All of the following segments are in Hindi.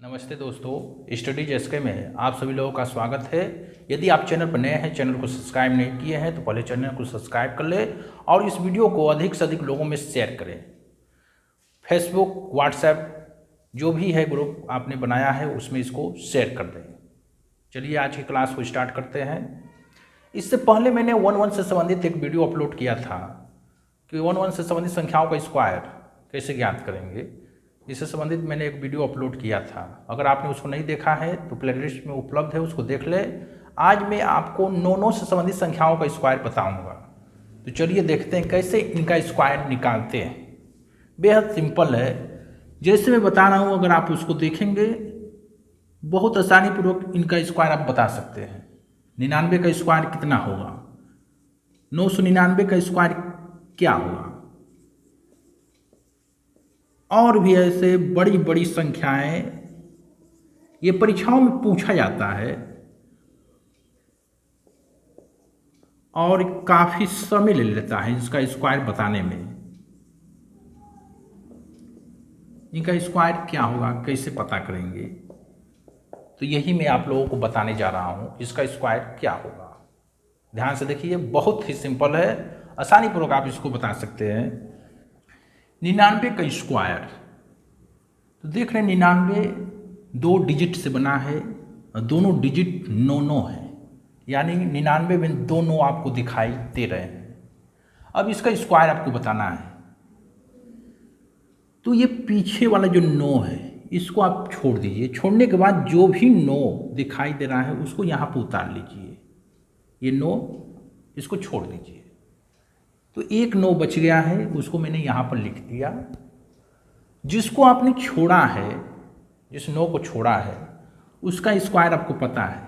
नमस्ते दोस्तों, स्टडीज एसके में आप सभी लोगों का स्वागत है। यदि आप चैनल पर नए हैं, चैनल को सब्सक्राइब नहीं किए हैं तो पहले चैनल को सब्सक्राइब कर ले और इस वीडियो को अधिक से अधिक लोगों में शेयर करें। फेसबुक, व्हाट्सएप जो भी है ग्रुप आपने बनाया है उसमें इसको शेयर कर दें। चलिए आज की क्लास को स्टार्ट करते हैं। इससे पहले मैंने 1-1 से संबंधित एक वीडियो अपलोड किया था कि 1-1 से संबंधित संख्याओं का स्क्वायर कैसे ज्ञात करेंगे। इससे संबंधित मैंने एक वीडियो अपलोड किया था। अगर आपने उसको नहीं देखा है तो प्लेलिस्ट में उपलब्ध है, उसको देख ले। आज मैं आपको 9 से संबंधित संख्याओं का स्क्वायर बताऊंगा। तो चलिए देखते हैं कैसे इनका स्क्वायर निकालते हैं। बेहद सिंपल है, जैसे मैं बता रहा हूँ अगर आप उसको देखेंगे बहुत आसानी पूर्वक इनका स्क्वायर आप बता सकते हैं। 99 का स्क्वायर कितना होगा, 999 का स्क्वायर क्या होगा, और भी ऐसे बड़ी बड़ी संख्याएं ये परीक्षाओं में पूछा जाता है और काफ़ी समय ले लेता है इसका स्क्वायर बताने में। इनका स्क्वायर क्या होगा, कैसे पता करेंगे, तो यही मैं आप लोगों को बताने जा रहा हूँ। इसका स्क्वायर क्या होगा, ध्यान से देखिए, बहुत ही सिंपल है, आसानी पूर्वक आप इसको बता सकते हैं। 99 का स्क्वायर, तो देख रहे हैं 99 2 डिजिट से बना है और दोनों डिजिट 9 है, यानी 99 में 2 9 आपको दिखाई दे रहे हैं। अब इसका स्क्वायर आपको बताना है, तो ये पीछे वाला जो 9 है इसको आप छोड़ दीजिए। छोड़ने के बाद जो भी 9 दिखाई दे रहा है उसको यहाँ पर उतार लीजिए। ये 9 इसको छोड़ दीजिए, तो एक 9 बच गया है, उसको मैंने यहाँ पर लिख दिया। जिसको आपने छोड़ा है, जिस 9 को छोड़ा है उसका स्क्वायर आपको पता है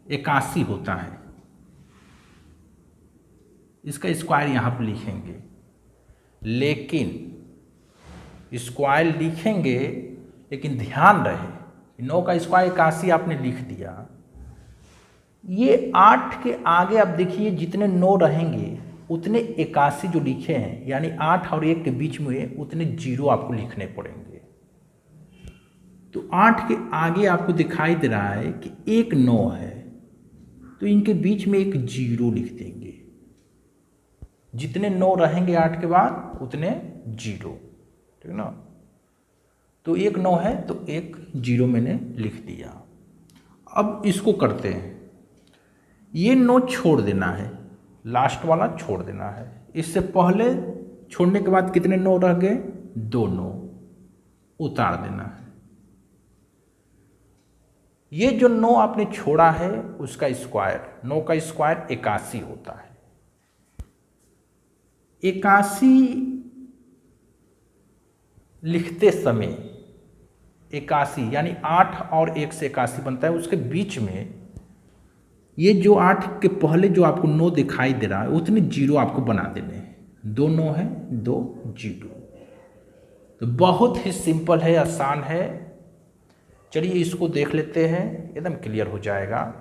81 होता है। इसका स्क्वायर यहाँ पर लिखेंगे, लेकिन स्क्वायर लिखेंगे लेकिन ध्यान रहे 9 का स्क्वायर 81 आपने लिख दिया। ये 8 के आगे आप देखिए जितने 9 रहेंगे उतने 81 जो लिखे हैं, यानी 8 और 1 के बीच में उतने 0 आपको लिखने पड़ेंगे। तो 8 के आगे आपको दिखाई दे रहा है कि एक 9 है, तो इनके बीच में एक 0 लिख देंगे। जितने 9 रहेंगे 8 के बाद उतने 0, ठीक ना। तो एक 9 है तो एक 0 मैंने लिख दिया। अब इसको करते हैं, ये 9 छोड़ देना है, लास्ट वाला छोड़ देना है। इससे पहले छोड़ने के बाद कितने 9 रह गए, 2 9 उतार देना है। ये जो 9 आपने छोड़ा है उसका स्क्वायर, 9 का स्क्वायर 81 होता है। 81 लिखते समय 81 यानी 8 और 1 से 81 बनता है। उसके बीच में ये जो 8 के पहले जो आपको 9 दिखाई दे रहा है उतने 0 आपको बना देने हैं। 2 9 है, 2 0। तो बहुत ही सिंपल है, आसान है। चलिए इसको देख लेते हैं, एकदम क्लियर हो जाएगा।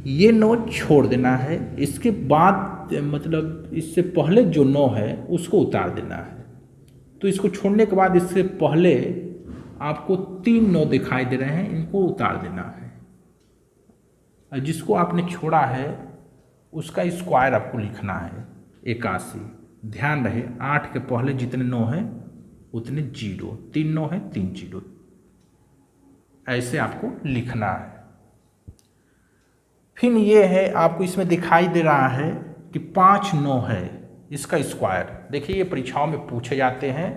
ये 9 छोड़ देना है, इसके बाद मतलब इससे पहले जो 9 है उसको उतार देना है। तो इसको छोड़ने के बाद इससे पहले आपको 3 9 दिखाई दे रहे हैं, इनको उतार देना है। जिसको आपने छोड़ा है उसका स्क्वायर आपको लिखना है 81। ध्यान रहे 8 के पहले जितने 9 हैं उतने 0, 3 9 है 3 0, ऐसे आपको लिखना है। फिर ये है, आपको इसमें दिखाई दे रहा है कि 5 9 है, इसका स्क्वायर देखिए ये परीक्षाओं में पूछे जाते हैं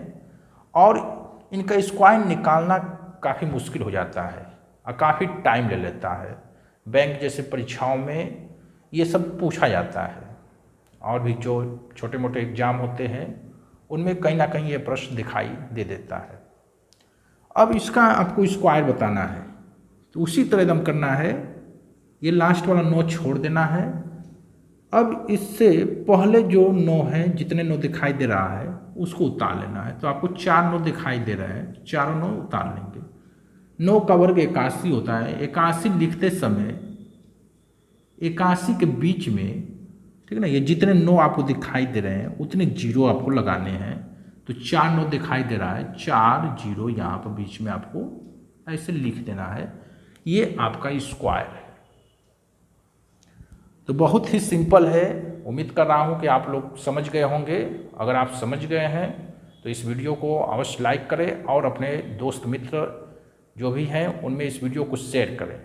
और इनका स्क्वायर निकालना काफ़ी मुश्किल हो जाता है और काफ़ी टाइम ले लेता है। बैंक जैसे परीक्षाओं में ये सब पूछा जाता है और भी जो छोटे मोटे एग्जाम होते हैं उनमें कहीं ना कहीं ये प्रश्न दिखाई दे देता है। अब इसका आपको स्क्वायर बताना है, तो उसी तरह एकदम करना है। ये लास्ट वाला 9 छोड़ देना है। अब इससे पहले जो 9 है, जितने 9 दिखाई दे रहा है उसको उतार लेना है। तो आपको 4 9 दिखाई दे रहे हैं, चारों 9 उतार लेंगे। 9 का वर्ग 81 होता है। 81 लिखते समय 81 के बीच में, ठीक है ना, ये जितने 9 आपको दिखाई दे रहे हैं उतने 0 आपको लगाने हैं। तो 4 9 दिखाई दे रहा है, 4 0 यहाँ पर बीच में आपको ऐसे लिख देना है, ये आपका स्क्वायर है। तो बहुत ही सिंपल है। उम्मीद कर रहा हूँ कि आप लोग समझ गए होंगे। अगर आप समझ गए हैं तो इस वीडियो को अवश्य लाइक करें और अपने दोस्त मित्र जो भी हैं उनमें इस वीडियो को शेयर करें।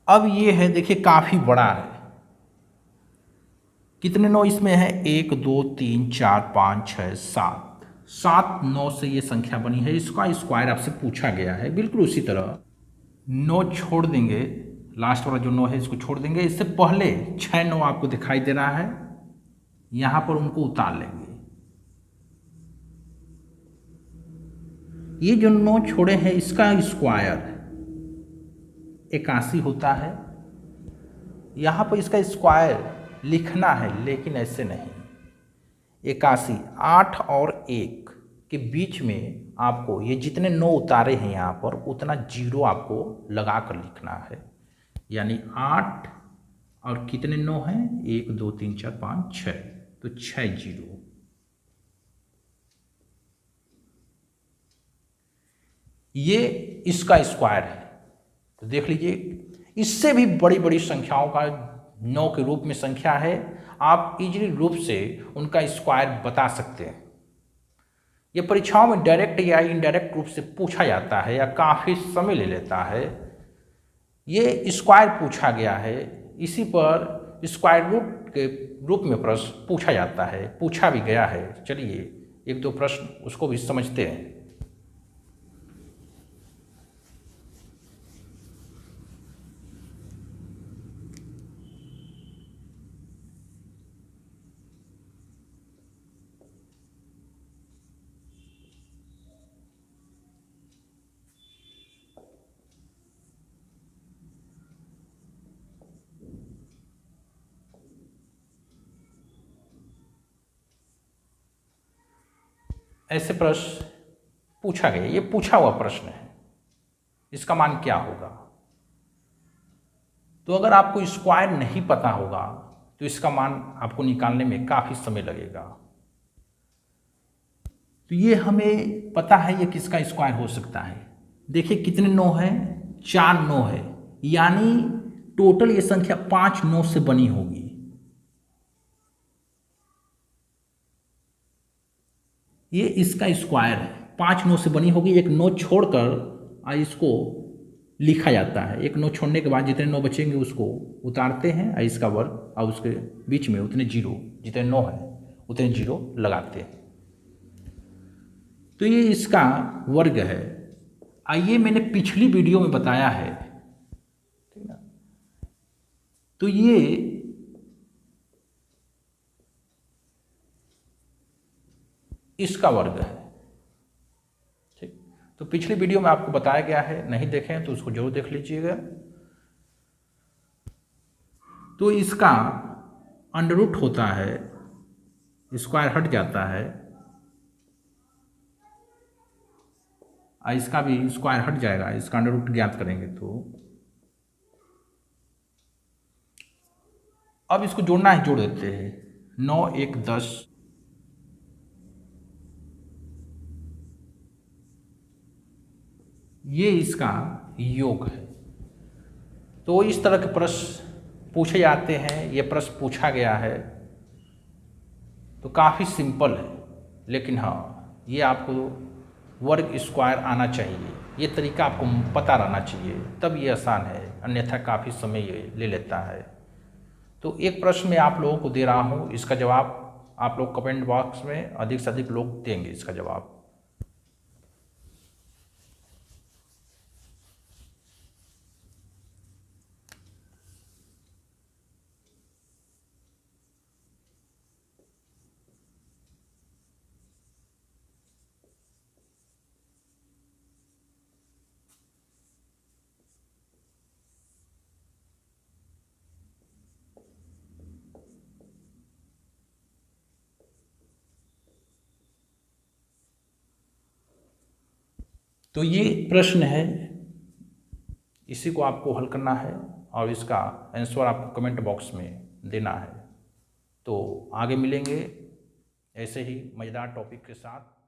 अब ये है, देखिए काफ़ी बड़ा है। कितने 9 इसमें है? 1 2 3 4 5 6 7 7 9 से ये संख्या बनी है। इसका स्क्वायर आपसे पूछा गया है। बिल्कुल उसी तरह 9 छोड़ देंगे, लास्ट वाला जो 9 है इसको छोड़ देंगे। इससे पहले 6 9 आपको दिखाई दे रहा है, यहाँ पर उनको उतार लेंगे। ये जो 9 छोड़े हैं इसका स्क्वायर 81 होता है। यहाँ पर इसका स्क्वायर लिखना है, लेकिन ऐसे नहीं। 81 8 और 1 के बीच में आपको ये जितने 9 उतारे हैं यहाँ पर उतना 0 आपको लगा कर लिखना है। यानी 8 और कितने 9 हैं? 1 2 3 4 5 6, तो 6 0। ये इसका स्क्वायर है। तो देख लीजिए, इससे भी बड़ी बड़ी संख्याओं का 9 के रूप में संख्या है। आप इजीली रूप से उनका स्क्वायर बता सकते हैं। ये परीक्षाओं में डायरेक्ट या इनडायरेक्ट रूप से पूछा जाता है या काफ़ी समय ले लेता है। ये स्क्वायर पूछा गया है, इसी पर स्क्वायर रूट के रूप में प्रश्न पूछा जाता है, पूछा भी गया है। चलिए एक दो प्रश्न उसको भी समझते हैं। ऐसे प्रश्न पूछा गया, ये पूछा हुआ प्रश्न है, इसका मान क्या होगा? तो अगर आपको स्क्वायर नहीं पता होगा तो इसका मान आपको निकालने में काफ़ी समय लगेगा। तो ये हमें पता है ये किसका स्क्वायर हो सकता है। देखिए कितने 9 हैं? 4 9 है, यानी टोटल ये संख्या 5 9 से बनी होगी। ये इसका स्क्वायर है, 5 9 से बनी होगी। एक 9 छोड़कर इसको लिखा जाता है। एक 9 छोड़ने के बाद जितने 9 बचेंगे उसको उतारते हैं, इसका वर्ग, और उसके बीच में उतने 0, जितने 9 है उतने 0 लगाते हैं। तो ये इसका वर्ग है। आइए, मैंने पिछली वीडियो में बताया है, ठीक ना। तो ये इसका वर्ग है, ठीक। तो पिछली वीडियो में आपको बताया गया है, नहीं देखे हैं तो उसको जरूर देख लीजिएगा। तो इसका अंडर रूट होता है, स्क्वायर हट जाता है, इसका भी स्क्वायर हट जाएगा, इसका अंडर रूट ज्ञात करेंगे तो। अब इसको जोड़ना है, जोड़ देते हैं। 9 1 10, ये इसका योग है। तो इस तरह के प्रश्न पूछे जाते हैं, ये प्रश्न पूछा गया है। तो काफ़ी सिंपल है, लेकिन हाँ, ये आपको वर्ग स्क्वायर आना चाहिए, ये तरीका आपको पता रहना चाहिए, तब ये आसान है, अन्यथा काफ़ी समय ये ले लेता है। तो एक प्रश्न मैं आप लोगों को दे रहा हूँ, इसका जवाब आप लोग कमेंट बॉक्स में अधिक से अधिक लोग देंगे इसका जवाब। तो ये प्रश्न है, इसी को आपको हल करना है और इसका आंसर आपको कमेंट बॉक्स में देना है। तो आगे मिलेंगे ऐसे ही मज़ेदार टॉपिक के साथ